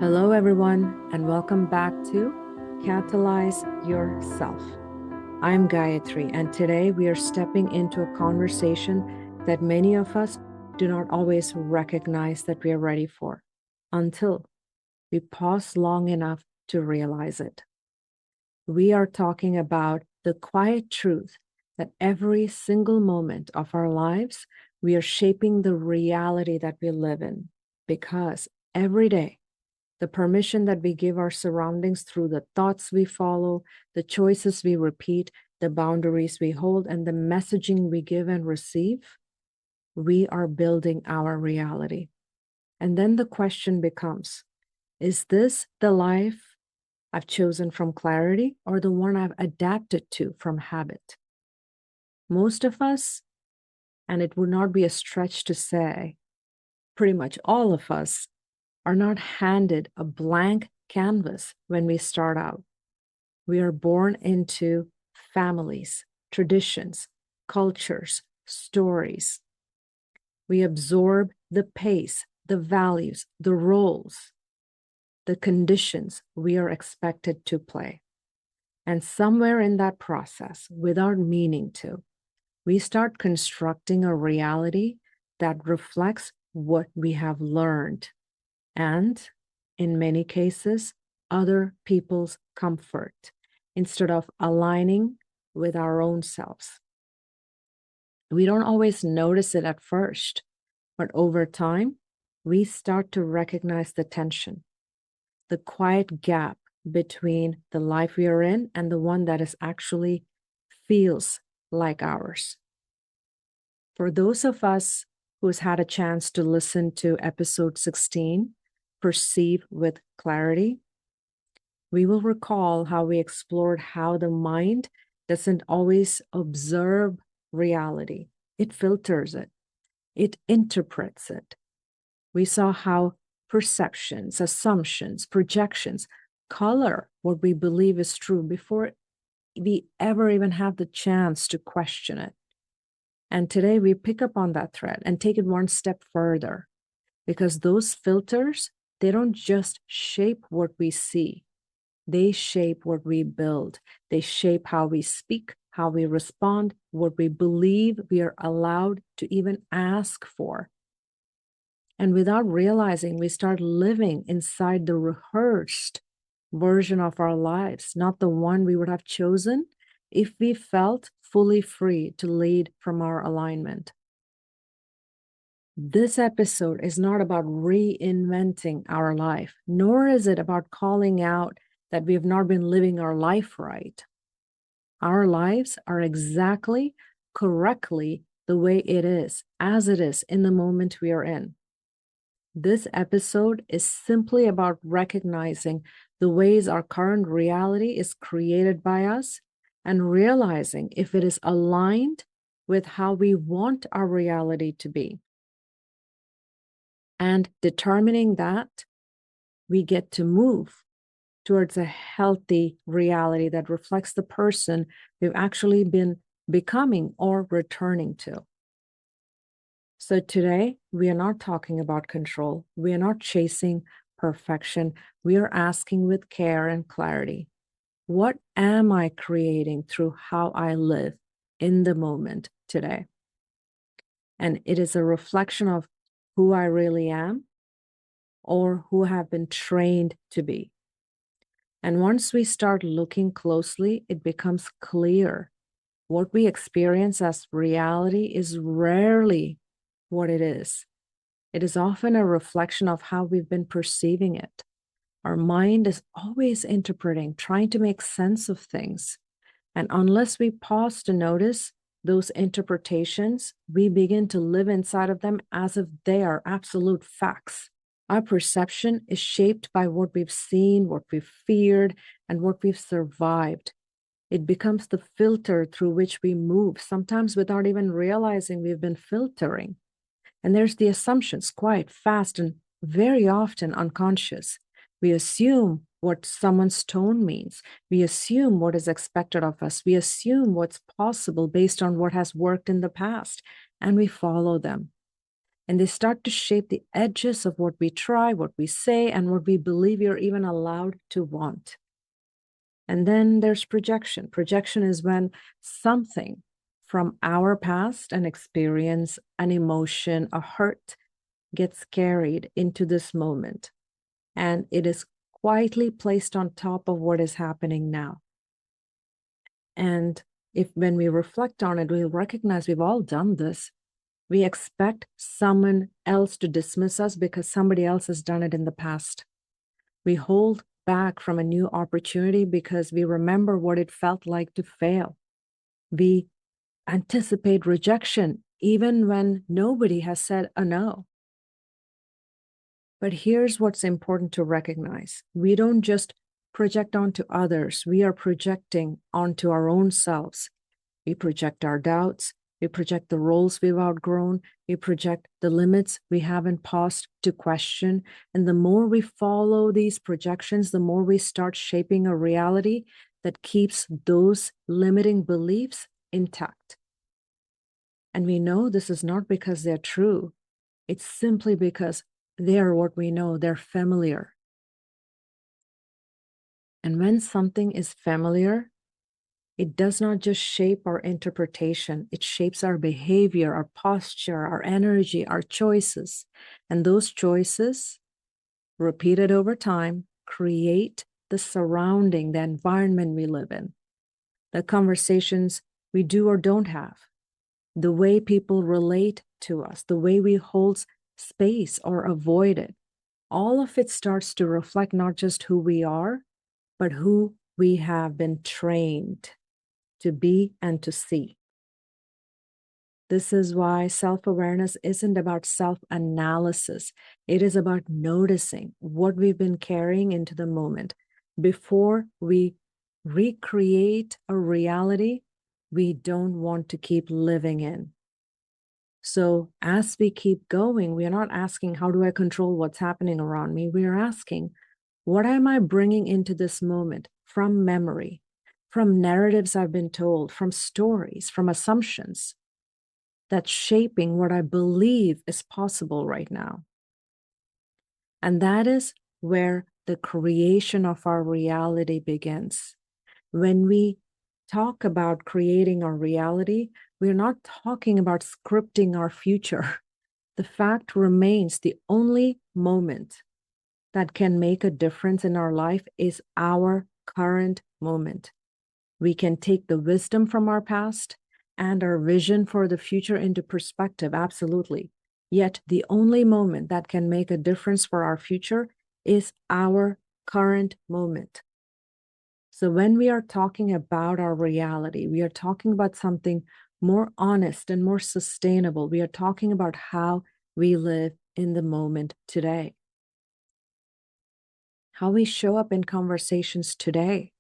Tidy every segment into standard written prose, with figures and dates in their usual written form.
Hello, everyone, and welcome back to Catalyze Your Self. I'm Gayatri, and today we are stepping into a conversation that many of us do not always recognize that we are ready for until we pause long enough to realize it. We are talking about the quiet truth that every single moment of our lives, we are shaping the reality that we live in because every day, the permission that we give our surroundings through the thoughts we follow, the choices we repeat, the boundaries we hold, and the messaging we give and receive, we are building our reality. And then the question becomes, is this the life I've chosen from clarity or the one I've adapted to from habit? Most of us, and it would not be a stretch to say, pretty much all of us, are not handed a blank canvas when we start out. We are born into families, traditions, cultures, stories. We absorb the pace, the values, the roles, the conditions we are expected to play. And somewhere in that process, without meaning to, we start constructing a reality that reflects what we have learned and, in many cases, other people's comfort instead of aligning with our own selves. We don't always notice it at first, but over time, we start to recognize the tension, the quiet gap between the life we are in and the one that is actually feels like ours. For those of us who's had a chance to listen to episode 16, Perceive with Clarity, we will recall how we explored how the mind doesn't always observe reality. It filters it. It interprets it. We saw how perceptions, assumptions, projections color what we believe is true before we ever even have the chance to question it. And today we pick up on that thread and take it one step further, because those filters, they don't just shape what we see. They shape what we build. They shape how we speak, how we respond, what we believe we are allowed to even ask for. And without realizing, we start living inside the rehearsed version of our lives, not the one we would have chosen if we felt fully free to lead from our alignment. This episode is not about reinventing our life, nor is it about calling out that we have not been living our life right. Our lives are exactly, correctly the way it is, as it is in the moment we are in. This episode is simply about recognizing the ways our current reality is created by us and realizing if it is aligned with how we want our reality to be. And determining that, we get to move towards a healthy reality that reflects the person we've actually been becoming or returning to. So today, we are not talking about control. We are not chasing perfection. We are asking with care and clarity, what am I creating through how I live in the moment today? And it is a reflection of who I really am or who have been trained to be. And once we start looking closely, it becomes clear what we experience as reality is rarely what it is. It is often a reflection of how we've been perceiving it. Our mind is always interpreting, trying to make sense of things. And unless we pause to notice those interpretations, we begin to live inside of them as if they are absolute facts. Our perception is shaped by what we've seen, what we've feared, and what we've survived. It becomes the filter through which we move, sometimes without even realizing we've been filtering. And there's the assumptions, quite fast and very often unconscious. We assume what someone's tone means. We assume what is expected of us. We assume what's possible based on what has worked in the past, and we follow them. And they start to shape the edges of what we try, what we say, and what we believe we are even allowed to want. And then there's projection. Projection is when something from our past, an experience, an emotion, a hurt, gets carried into this moment. And it is quietly placed on top of what is happening now. And when we reflect on it, we'll recognize we've all done this. We expect someone else to dismiss us because somebody else has done it in the past. We hold back from a new opportunity because we remember what it felt like to fail. We anticipate rejection even when nobody has said a no. But here's what's important to recognize. We don't just project onto others. We are projecting onto our own selves. We project our doubts. We project the roles we've outgrown. We project the limits we haven't paused to question. And the more we follow these projections, the more we start shaping a reality that keeps those limiting beliefs intact. And we know this is not because they're true. It's simply because they're what we know, they're familiar. And when something is familiar, it does not just shape our interpretation, it shapes our behavior, our posture, our energy, our choices. And those choices, repeated over time, create the surrounding, the environment we live in, the conversations we do or don't have, the way people relate to us, the way we hold space or avoid it. All of it starts to reflect not just who we are, but who we have been trained to be and to see. This is why self-awareness isn't about self-analysis. It is about noticing what we've been carrying into the moment. Before we recreate a reality we don't want to keep living in. So as we keep going, we are not asking, how do I control what's happening around me? We are asking, what am I bringing into this moment from memory, from narratives I've been told, from stories, from assumptions that's shaping what I believe is possible right now? And that is where the creation of our reality begins. When we talk about creating our reality, we're not talking about scripting our future. The fact remains the only moment that can make a difference in our life is our current moment. We can take the wisdom from our past and our vision for the future into perspective, absolutely. Yet the only moment that can make a difference for our future is our current moment. So when we are talking about our reality, we are talking about something more honest and more sustainable. We are talking about how we live in the moment today, how we show up in conversations today,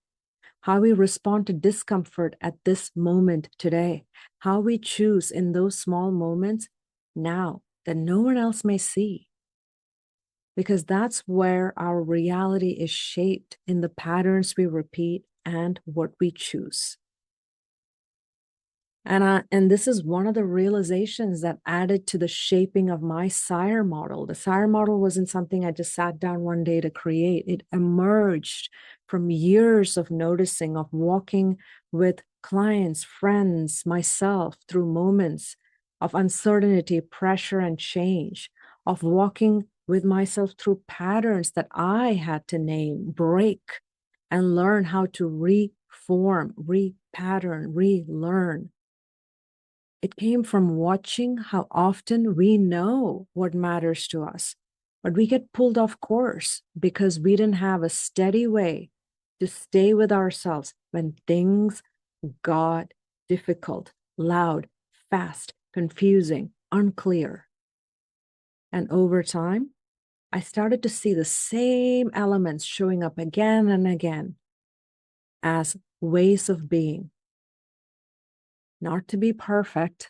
how we respond to discomfort at this moment today, how we choose in those small moments now that no one else may see. Because that's where our reality is shaped, in the patterns we repeat and what we choose. And this is one of the realizations that added to the shaping of my SIRE model. The SIRE model wasn't something I just sat down one day to create. It emerged from years of noticing, of walking with clients, friends, myself through moments of uncertainty, pressure, and change, of walking with myself through patterns that I had to name, break, and learn how to reform, repattern, relearn. It came from watching how often we know what matters to us, but we get pulled off course because we didn't have a steady way to stay with ourselves when things got difficult, loud, fast, confusing, unclear. And over time, I started to see the same elements showing up again and again as ways of being. Not to be perfect,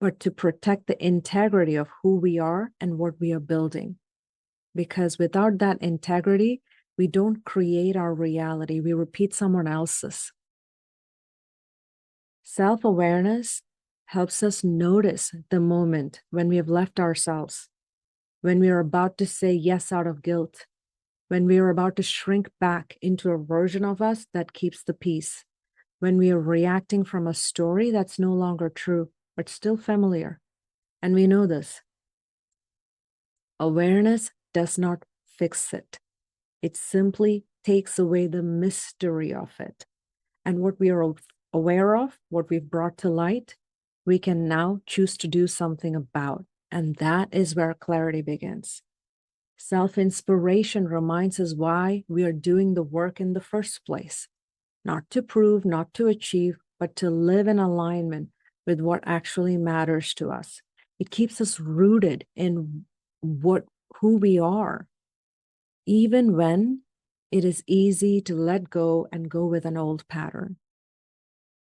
but to protect the integrity of who we are and what we are building. Because without that integrity, we don't create our reality, we repeat someone else's. Self-awareness helps us notice the moment when we have left ourselves, when we are about to say yes out of guilt, when we are about to shrink back into a version of us that keeps the peace, when we are reacting from a story that's no longer true, but still familiar. And we know this. Awareness does not fix it. It simply takes away the mystery of it. And what we are aware of, what we've brought to light, we can now choose to do something about. And that is where clarity begins. Self-inspiration reminds us why we are doing the work in the first place. Not to prove, not to achieve, but to live in alignment with what actually matters to us. It keeps us rooted in who we are, even when it is easy to let go and go with an old pattern.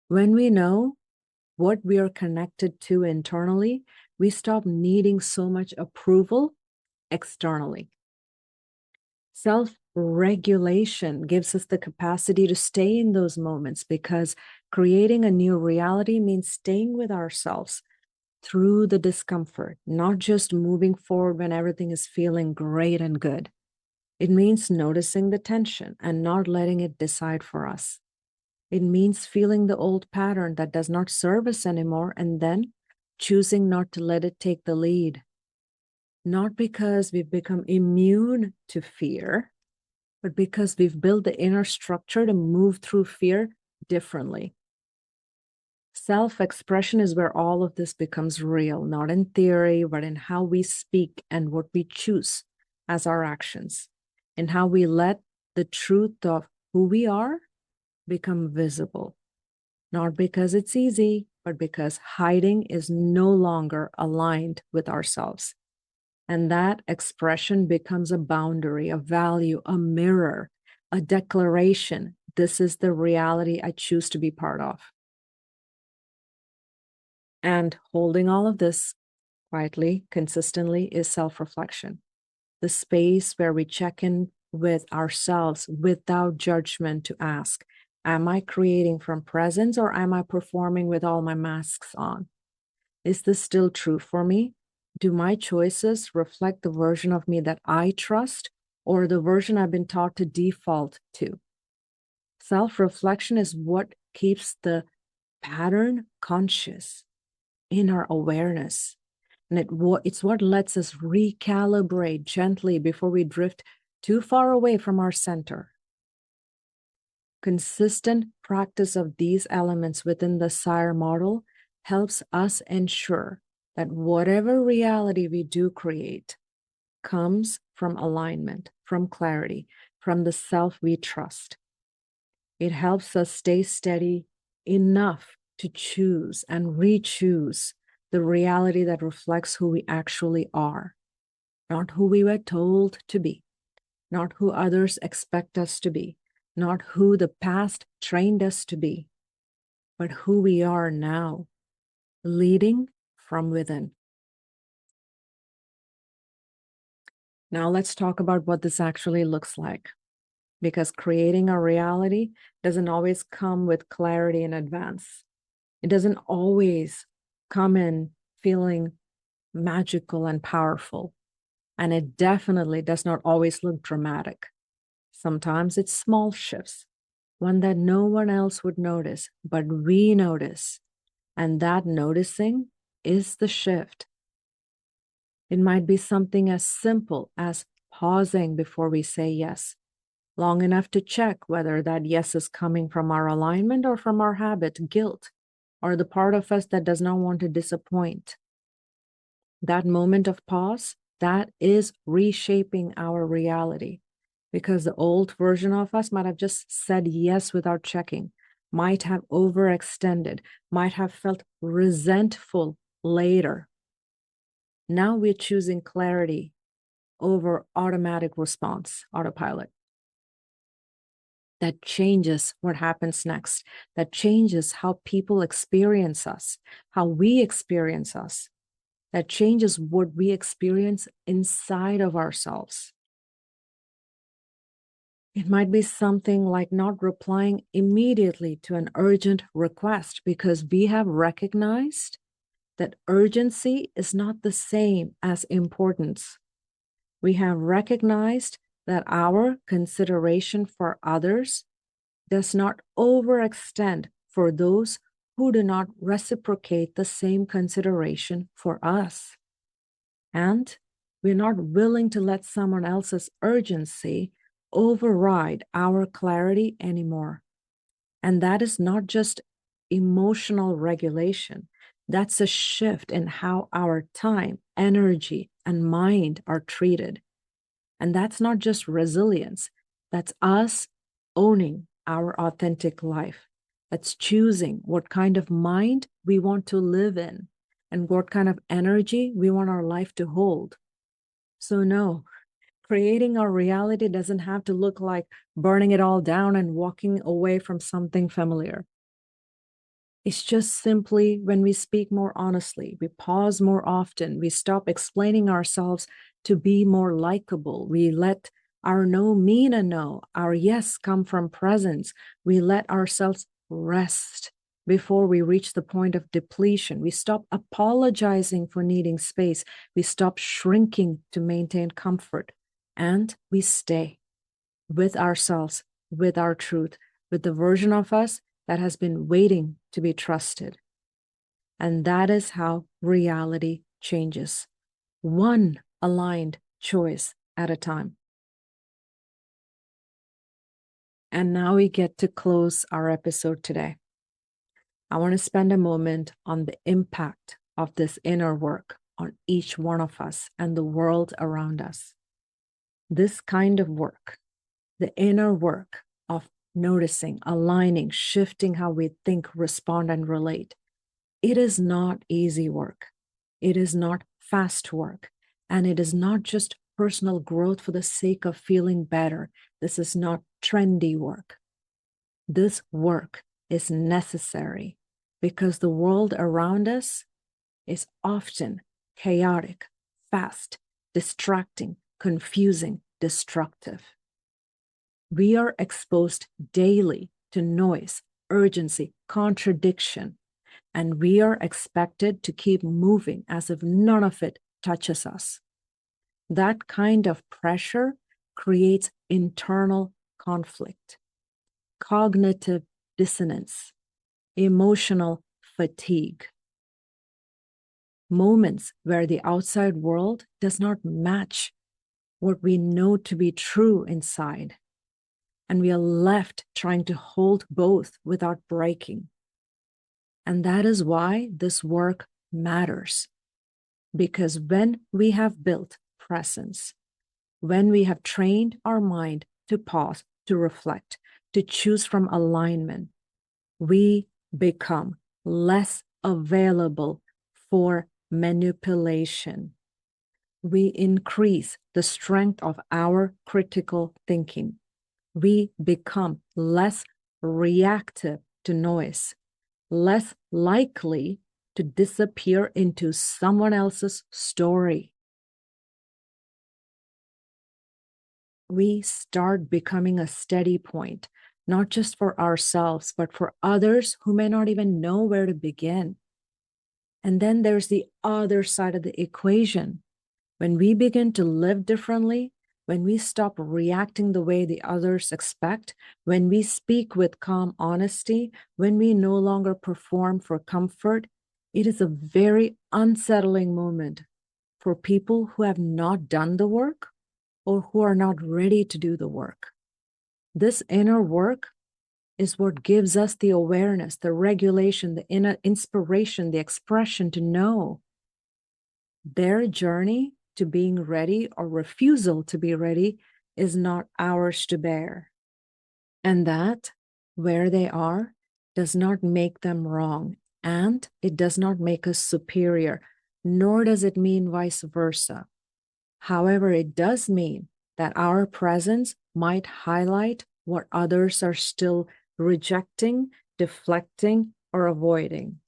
When we know what we are connected to internally, we stop needing so much approval externally. Self-regulation gives us the capacity to stay in those moments, because creating a new reality means staying with ourselves through the discomfort, not just moving forward when everything is feeling great and good. It means noticing the tension and not letting it decide for us. It means feeling the old pattern that does not serve us anymore and then choosing not to let it take the lead. Not because we've become immune to fear, but because we've built the inner structure to move through fear differently. Self-expression is where all of this becomes real, not in theory, but in how we speak and what we choose as our actions, in how we let the truth of who we are become visible. Not because it's easy, but because hiding is no longer aligned with ourselves. And that expression becomes a boundary, a value, a mirror, a declaration. This is the reality I choose to be part of. And holding all of this quietly, consistently, is self-reflection. The space where we check in with ourselves without judgment to ask, am I creating from presence, or am I performing with all my masks on? Is this still true for me? Do my choices reflect the version of me that I trust, or the version I've been taught to default to? Self-reflection is what keeps the pattern conscious in our awareness. And it's what lets us recalibrate gently before we drift too far away from our center. Consistent practice of these elements within the SIRE model helps us ensure that whatever reality we do create comes from alignment, from clarity, from the self we trust. It helps us stay steady enough to choose and re-choose the reality that reflects who we actually are, not who we were told to be, not who others expect us to be, not who the past trained us to be, but who we are now, leading from within. Now let's talk about what this actually looks like, because creating a reality doesn't always come with clarity in advance. It doesn't always come in feeling magical and powerful. And it definitely does not always look dramatic. Sometimes it's small shifts, one that no one else would notice, but we notice. And that noticing is the shift. It might be something as simple as pausing before we say yes, long enough to check whether that yes is coming from our alignment or from our habit, guilt, or the part of us that does not want to disappoint. That moment of pause, that is reshaping our reality, because the old version of us might have just said yes without checking, might have overextended, might have felt resentful later. Now we're choosing clarity over automatic response, autopilot. That changes what happens next. That changes how people experience us, how we experience us. That changes what we experience inside of ourselves. It might be something like not replying immediately to an urgent request because we have recognized that urgency is not the same as importance. We have recognized that our consideration for others does not overextend for those who do not reciprocate the same consideration for us. And we're not willing to let someone else's urgency override our clarity anymore. And that is not just emotional regulation. That's a shift in how our time, energy, and mind are treated. And that's not just resilience. That's us owning our authentic life. That's choosing what kind of mind we want to live in and what kind of energy we want our life to hold. So no, creating our reality doesn't have to look like burning it all down and walking away from something familiar. It's just simply when we speak more honestly, we pause more often, we stop explaining ourselves to be more likable, we let our no mean a no, our yes come from presence, we let ourselves rest before we reach the point of depletion, we stop apologizing for needing space, we stop shrinking to maintain comfort, and we stay with ourselves, with our truth, with the version of us that has been waiting to be trusted. And that is how reality changes, one aligned choice at a time. And now we get to close our episode today. I want to spend a moment on the impact of this inner work on each one of us and the world around us. This kind of work, the inner work of noticing, aligning, shifting how we think, respond, and relate. It is not easy work. It is not fast work. And it is not just personal growth for the sake of feeling better. This is not trendy work. This work is necessary because the world around us is often chaotic, fast, distracting, confusing, destructive. We are exposed daily to noise, urgency, contradiction, and we are expected to keep moving as if none of it touches us. That kind of pressure creates internal conflict, cognitive dissonance, emotional fatigue, moments where the outside world does not match what we know to be true inside. And we are left trying to hold both without breaking. And that is why this work matters. Because when we have built presence, when we have trained our mind to pause, to reflect, to choose from alignment, we become less available for manipulation. We increase the strength of our critical thinking. We become less reactive to noise, less likely to disappear into someone else's story. We start becoming a steady point, not just for ourselves, but for others who may not even know where to begin. And then there's the other side of the equation. When we begin to live differently, when we stop reacting the way the others expect, when we speak with calm honesty, when we no longer perform for comfort, it is a very unsettling moment for people who have not done the work or who are not ready to do the work. This inner work is what gives us the awareness, the regulation, the inner inspiration, the expression to know their journey to being ready or refusal to be ready is not ours to bear. And that, where they are, does not make them wrong, and it does not make us superior, nor does it mean vice versa. However, it does mean that our presence might highlight what others are still rejecting, deflecting, or avoiding.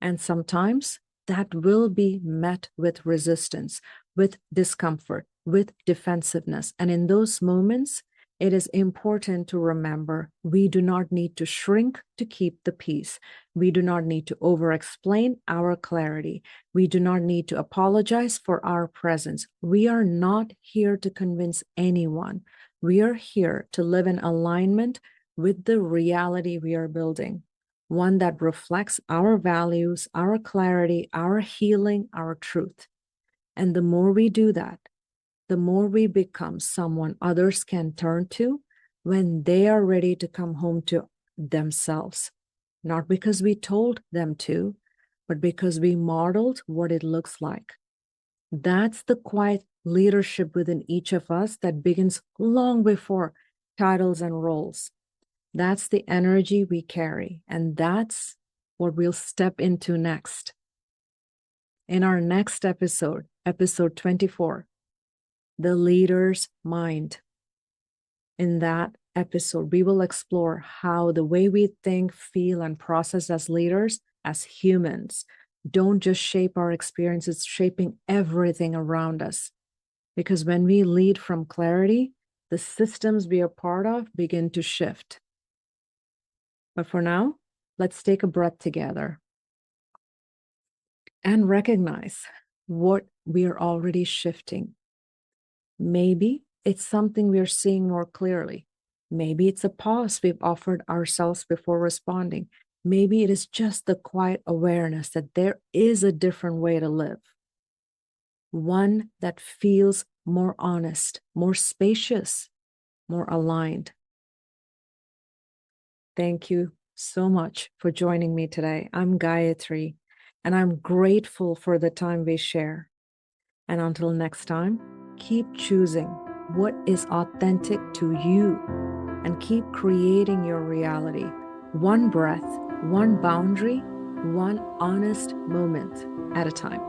And sometimes that will be met with resistance, with discomfort, with defensiveness. And in those moments, it is important to remember we do not need to shrink to keep the peace. We do not need to over-explain our clarity. We do not need to apologize for our presence. We are not here to convince anyone. We are here to live in alignment with the reality we are building, one that reflects our values, our clarity, our healing, our truth. And the more we do that, the more we become someone others can turn to when they are ready to come home to themselves. Not because we told them to, but because we modeled what it looks like. That's the quiet leadership within each of us that begins long before titles and roles. That's the energy we carry, and that's what we'll step into next. In our next episode, episode 24, the leader's mind. In that episode, we will explore how the way we think, feel, and process as leaders, as humans, don't just shape our experiences, shaping everything around us. Because when we lead from clarity, the systems we are part of begin to shift. But for now, let's take a breath together and recognize what we are already shifting. Maybe it's something we're seeing more clearly. Maybe it's a pause we've offered ourselves before responding. Maybe it is just the quiet awareness that there is a different way to live. One that feels more honest, more spacious, more aligned. Thank you so much for joining me today. I'm Gayatri, and I'm grateful for the time we share. And until next time, keep choosing what is authentic to you and keep creating your reality. One breath, one boundary, one honest moment at a time.